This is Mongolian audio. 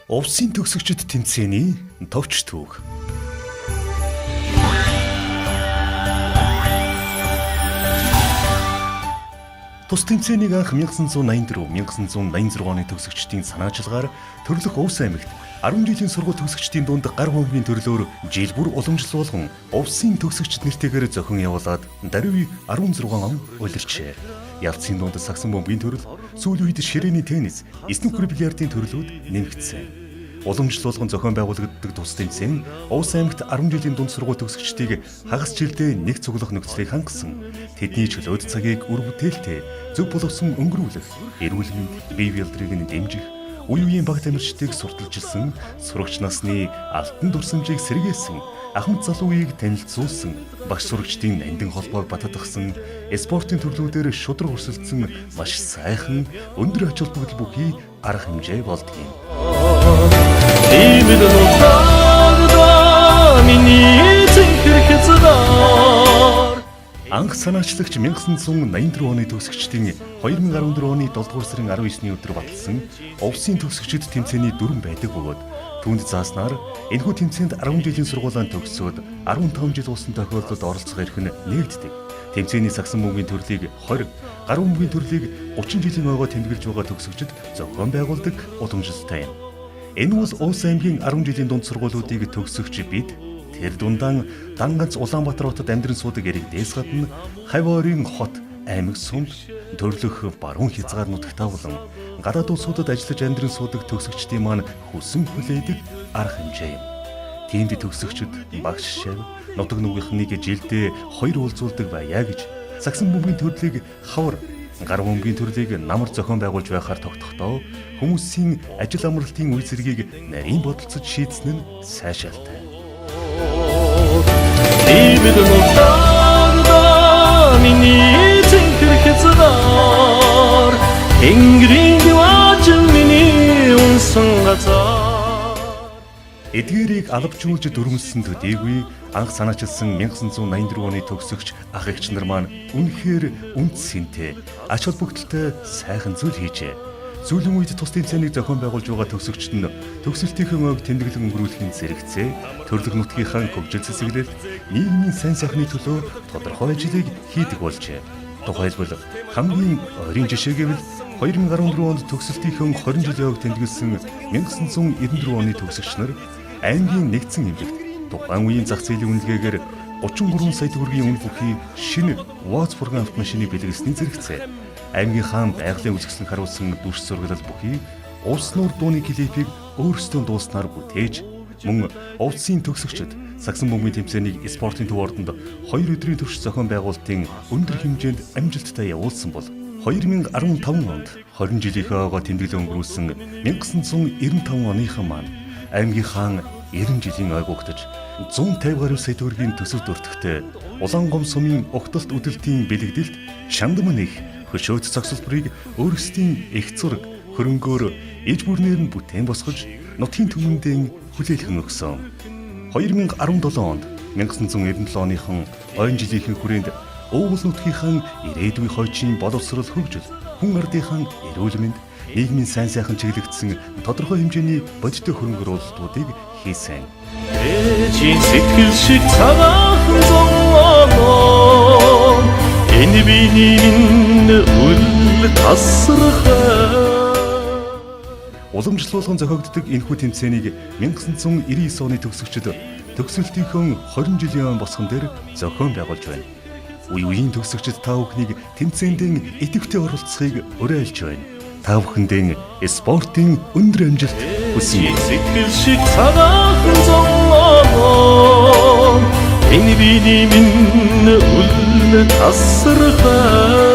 Увсын төгсөгчд тэмцээний товч түүх. Тус тэмцээнийг анх 1984-1986 оны төгсөгчдийн санаачилгаар төрлөх Увс аймагт 10 жилийн сургууль төгсөгчдийн дунд гар хөмгийн төрлөөр жил бүр уламжлуулган Увсын төгсөгчд нэртэйгээр зохион явуулаад даруй 16 он улирчээ. Ялцын дунд сагсан бөмбөгийн төрөл, сүүлийн үед ширээний теннис, снукер бильярдын төрлүүд нэмэгдсэн. Уламжлуулган зохион байгуулагддаг тус тэмцээн Увс аймагт 10 жилийн дунд сургууль төгсөгчдийг хагас жилдээ нэг цуглах нөхцөлийг хангасан. Тэдний чөлөөт цагийг үр бүтээлтэй зөв болгосон өнгөрүүлэх, эрүүл мэнд, бие биедрийг нь дэмжих, үе үеийн баг тамирчдыг сурталчилсан, сурагч насны алтан дурсамжийг сэргээсэн, ахмад залуу үеийг танилцуулсан, багш сурагчдын нандин холбоог баттгсан, спортын төрлүүдээр шудраг өрсөлдсөн маш сайхан өндөр ач холбогдол бүхий арга хэмжээ болдгийм. Анх санаачлагч 1984 оны төгсөгчдийн 2014 оны 7 дугаар сарын 19-ний өдөр баталсан Увсын төгсөгчд тэмцээний дүрэн байдаг бөгөөд түүнд зааснаар энэхүү тэмцээнд 10 жилийн сургуулийн төгсөөд 15 жил уусан тохиолдолд оролцох эрх нь нэгддэг. Тэмцээний сагсан бөмбөгийн төрлийг 20, гар бөмбөгийн төрлийг 30 жилийн ойгоо тэмдэглэж байгаа төгсөгчд зохион байгуулдаг уламжлалтай юм. Энэ бол Увс аймгийн 10 жилийн дунд сургуулиудыг төгсөгч бид тэр дундаан Данганц Улаанбаатар хотод амьдран суудаг иргэдээс гадна Хавиорын хот, аймаг сумд төрлөх баруун хязгаар нутагтаа болон гадаад улсуудад ажиллаж амьдран суудаг төгсөгчдийн маань хүсэн хүлээдэг арга хэмжээ юм. Тиймд төгсөгчд багш шав, нутаг нүгийнхнийг жилдээ 2 уулзуулдаг байя гэж сагсан бөмбөгийн төрлийг хавар, гар бөмбөгийн төрлийг намар зохион байгуулж байхаар тогтохдоо хүмүүсийн ажил амралтын үе зэргийг нарийн бодолцож шийдсэн нь сайшаалтай. Эдгээрийг алавжуулж дүрмэлсэн төдийгүй анх санаачилсан 1984 оны төгсөгч ах эгч нар маань үнэхээр үнцэнтэй, ач холбогдолтой сайхан зүйл хийжээ. Сүүлийн үед тус тэмцээнийг зохион байгуулж байгаа төгсөгчд нь төгсөлтийн ойг тэмдэглэн өнгөрүүлэхийн зэрэгцээ, төрлөх нутгийнхаа хөгжил цэцэглэл, нийгмийн сайн сайхны төлөө тодорхой ажлыг хийдэг болжээ. Тухайлбал хамгийн ойрын жишээ гэвэл 2014 онд төгсөлтийн 20 жилийн ойг тэмдэглэсэн 1994 оны төгсөгч нар аймгийн нэгдсэн эмнэлэгт тухайн үеийн зах зээлийн үнэлгээгээр 33 сая төгрөгийн үн бүхий шинэ УАЗ фургон автомашиныг бэлгэлсэний зэрэгцээ. Аймгийнхаа байгалийн үзэсгэлэн харуулсан дүрс зурглал бүхий улс нуур дууны клипийг өөрсдөө дууснаар бүтээж мөн Увсын төгсөгчд сагсан бөмбөгийн тэмцээнийг спортын төв ордонд 2 өдрийн турш зохион байгуулалтын өндөр хэмжээнд амжилттай явуулсан бол 2015 онд 20 жилийнхээ ойгоо тэмдэглэн өнгөрүүлсэн 1995 оныхан маань аймгийнхаа 90 жилийн ойг угтаж 150 гаруй сая төгрөгийн төсөв дүртэгтэй Улаангом сумын угталт үдэлтийн бэлэгдэлд шандам нэх хөшөөт цогцлборыг өөрсдийн их зураг хөрөнгөөр иж бүрнээр нь бүтээн босгож нутгийн түмэндээ хүлээлгэн өгсөн. 2017 онд 1997 оныхон ойн жилийнхэн хүрээнд Өвөл нутгийнхаа ирээдүйн хойчийн боловсрол хөгжил, хүн ардынхаа эрүүл мэнд, нийгмийн сайн сайхан чиглэгдсэн тодорхой хэмжээний бодиттой хөрөнгө оруулалтуудыг хийсэн. Ээжийн сэтгэл шиг цагаахан зовлоо энэ биений үл тасрахаа. Уламжлуулган зохиогддог энэхүү тэмцээнийг 1999 оны төгсөгчд төгсөлтийн 20 жилийн он босгон дээр зохион байгуулж байна. Үе үеийн төгсөгчд та бүхнийг тэмцээндээ идэвхтэй оролцохыг уриалж байна. Та бүхэндээ спортын өндөр амжилт хүсье. Сэтгэл шиг цагаахан зовлоо энэ биений үл тасрахаа.